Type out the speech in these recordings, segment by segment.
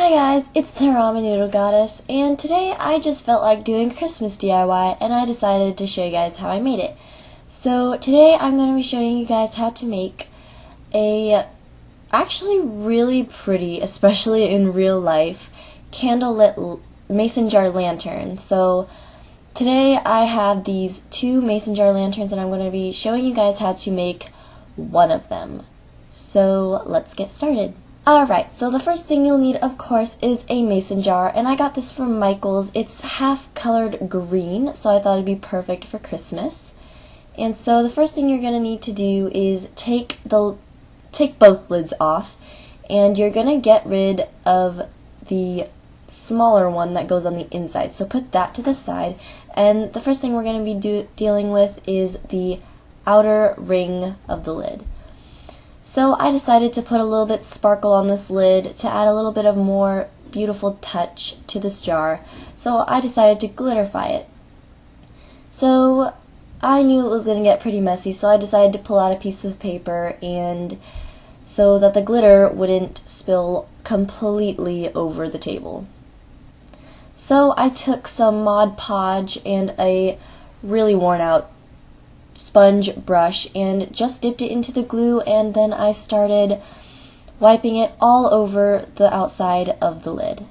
Hi guys, it's the Ramen Noodle Goddess, and today I just felt like doing Christmas DIY, and I decided to show you guys how I made it. So today I'm going to be showing you guys how to make a actually really pretty, especially in real life, candlelit mason jar lantern. So today I have these two mason jar lanterns, and I'm going to be showing you guys how to make one of them. So let's get started. Alright, so the first thing you'll need, of course, is a mason jar, and I got this from Michael's. It's half colored green, so I thought it'd be perfect for Christmas. And so the first thing you're going to need to do is take both lids off, and you're going to get rid of the smaller one that goes on the inside. So put that to the side, and the first thing we're going to be dealing with is the outer ring of the lid. So I decided to put a little bit sparkle on this lid to add a little bit of more beautiful touch to this jar. So I decided to glitterify it. So I knew it was going to get pretty messy, so I decided to pull out a piece of paper and so that the glitter wouldn't spill completely over the table. So I took some Mod Podge and a really worn out sponge brush and just dipped it into the glue, and then I started wiping it all over the outside of the lid.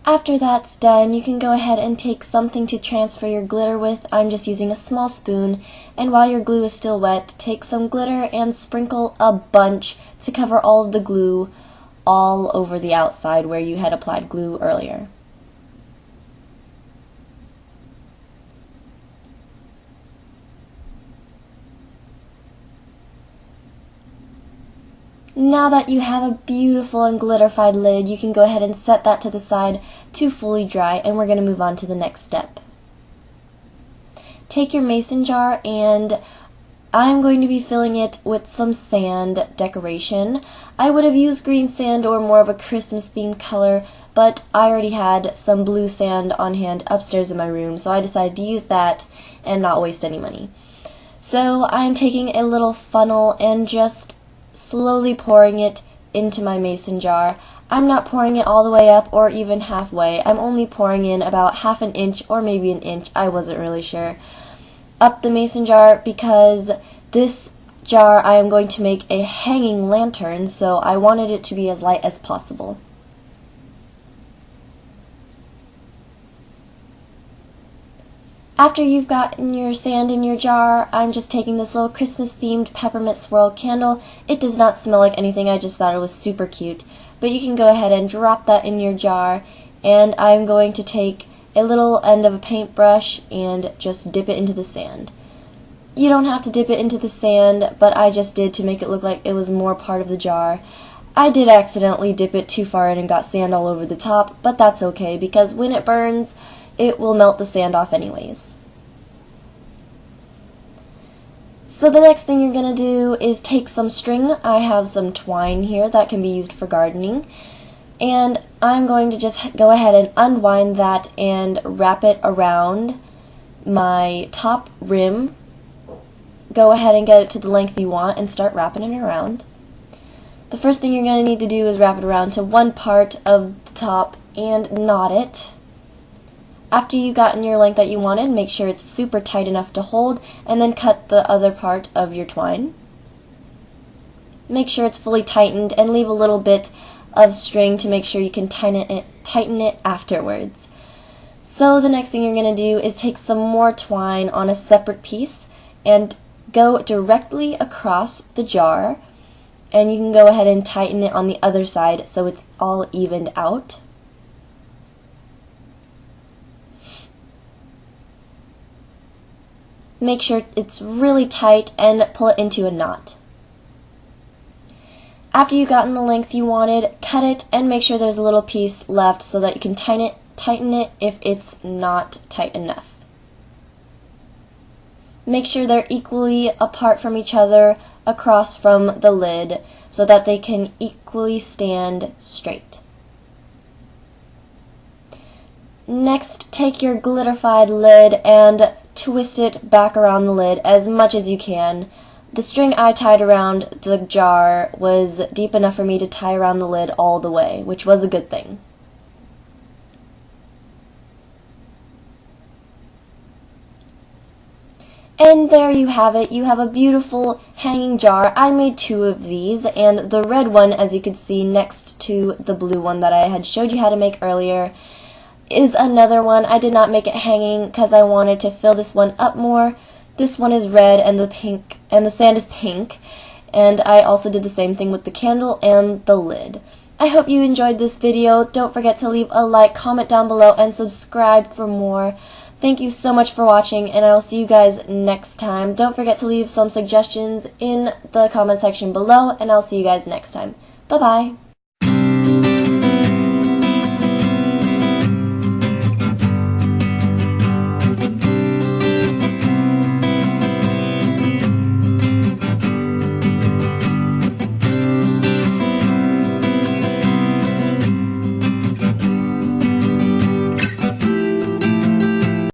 After that's done, you can go ahead and take something to transfer your glitter with. I'm just using a small spoon, and while your glue is still wet, take some glitter and sprinkle a bunch to cover all of the glue all over the outside where you had applied glue earlier. Now that you have a beautiful and glitterified lid, you can go ahead and set that to the side to fully dry, and we're going to move on to the next step. Take your mason jar, and I'm going to be filling it with some sand decoration. I would have used green sand or more of a Christmas themed color, but I already had some blue sand on hand upstairs in my room, so I decided to use that and not waste any money. So I'm taking a little funnel and just slowly pouring it into my mason jar. I'm not pouring it all the way up or even halfway. I'm only pouring in about half an inch or maybe an inch, I wasn't really sure, up the mason jar, because this jar I am going to make a hanging lantern, so I wanted it to be as light as possible. After you've gotten your sand in your jar, I'm just taking this little Christmas-themed peppermint swirl candle. It does not smell like anything, I just thought it was super cute. But you can go ahead and drop that in your jar, and I'm going to take a little end of a paintbrush and just dip it into the sand. You don't have to dip it into the sand, but I just did to make it look like it was more part of the jar. I did accidentally dip it too far in and got sand all over the top, but that's okay because when it burns, it will melt the sand off anyways. So the next thing you're going to do is take some string. I have some twine here that can be used for gardening, and I'm going to just go ahead and unwind that and wrap it around my top rim. Go ahead and get it to the length you want and start wrapping it around. The first thing you're going to need to do is wrap it around to one part of the top and knot it. After you've gotten your length that you wanted, make sure it's super tight enough to hold, and then cut the other part of your twine. Make sure it's fully tightened and leave a little bit of string to make sure you can tighten it afterwards. So the next thing you're going to do is take some more twine on a separate piece and go directly across the jar, and you can go ahead and tighten it on the other side so it's all evened out. Make sure it's really tight and pull it into a knot. After you've gotten the length you wanted, cut it and make sure there's a little piece left so that you can tighten it if it's not tight enough. Make sure they're equally apart from each other across from the lid so that they can equally stand straight. Next, take your glitterified lid and twist it back around the lid as much as you can. The string I tied around the jar was deep enough for me to tie around the lid all the way, which was a good thing. And there you have it. You have a beautiful hanging jar. I made 2 of these, and the red one, as you can see next to the blue one that I had showed you how to make earlier, is another one. I did not make it hanging because I wanted to fill this one up more. This one is red and the sand is pink, and I also did the same thing with the candle and the lid. I hope you enjoyed this video. Don't forget to leave a like, comment down below, and subscribe for more. Thank you so much for watching, and I will see you guys next time. Don't forget to leave some suggestions in the comment section below, and I'll see you guys next time. Bye-bye.